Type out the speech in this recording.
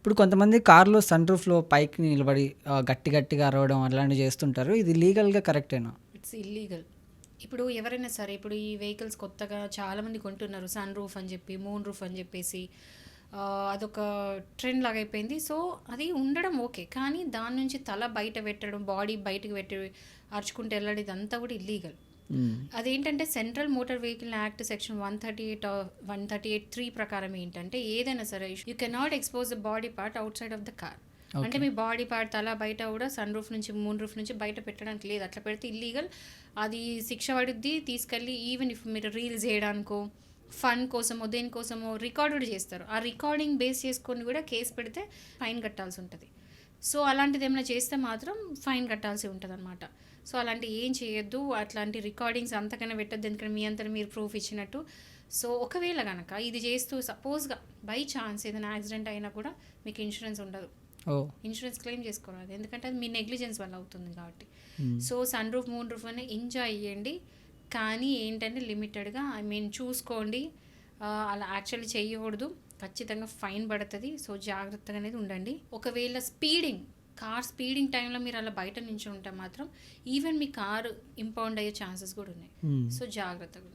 ఇప్పుడు కొంతమంది కార్‌లో సన్ రూఫ్‌లో పైకి నిలబడి గట్టి గట్టిగా అరవడం అలాంటివి చేస్తుంటారు. ఇది లీగల్‌గా కరెక్టేనా? It's illegal. ఇప్పుడు ఎవరైనా సరే ఇప్పుడు ఈ వెహికల్స్ కొత్తగా చాలామంది కొంటున్నారు. సన్ రూఫ్ అని చెప్పి, మూన్ రూఫ్ అని చెప్పేసి అదొక ట్రెండ్ లాగా అయిపోయింది. సో అది ఉండడం ఓకే. కానీ దాని నుంచి తల బయట పెట్టడం, బాడీ బయటకు పెట్టి అరుచుకుంటూ వెళ్ళడం ఇదంతా కూడా ఇల్లీగల్. హ్మ్. అదేంటంటే central motor vehicle act section 138(3) ప్రకారం ఏంటంటే ఏదైనా సరే you cannot expose the body part out side of the car. అంటే ఓకే. మీ బాడీ పార్ట్ తల బయట కూడా సన్ రూఫ్ నుంచి మూన్ రూఫ్ నుంచి బయట పెట్టడానికి లేదు. అట్లా పెడితే ఇల్లీగల్. అది శిక్ష పడుద్ది. తీసుకెళ్ళి ఈవెన్ ఇఫ్ మీరు రీల్స్ చేయడానికో ఫన్ కోసమో దేనికోసమో రికార్డ్ చేస్తారు. ఆ రికార్డింగ్ బేస్ చేసుకొని కూడా కేసు పెడితే ఫైన్ కట్టాల్సి ఉంటుంది. సో అలాంటిది ఏమైనా చేస్తే మాత్రం ఫైన్ కట్టాల్సి ఉంటుంది అనమాట. సో అలాంటి ఏం చేయొద్దు. అట్లాంటి రికార్డింగ్స్ అంతకన్నా పెట్టద్దు. ఎందుకంటే మీ అంతా మీరు ప్రూఫ్ ఇచ్చినట్టు. సో ఒకవేళ కనుక ఇది చేస్తూ సపోజ్గా బై ఛాన్స్ ఏదైనా యాక్సిడెంట్ అయినా కూడా మీకు ఇన్సూరెన్స్ ఉండదు. ఓహ్! ఇన్సూరెన్స్ క్లెయిమ్ చేసుకోవాలి. ఎందుకంటే అది మీ నెగ్లిజెన్స్ వల్ల అవుతుంది కాబట్టి. హ్మ్. So sunroof moonroof అని ఎంజాయ్ చేయండి. కానీ ఏంటంటే లిమిటెడ్గా చూసుకోండి. అలా యాక్చువల్లీ చేయకూడదు. ఖచ్చితంగా ఫైన్ పడుతుంది. సో జాగ్రత్తగా అనేది ఉండండి. ఒకవేళ కార్ స్పీడింగ్ టైంలో మీరు అలా బయట నుంచి ఉంటే మాత్రం ఈవెన్ మీ కారు ఇంపౌండ్ అయ్యే ఛాన్సెస్ కూడా ఉన్నాయి. హ్మ్. సో జాగ్రత్తగా ఉండండి.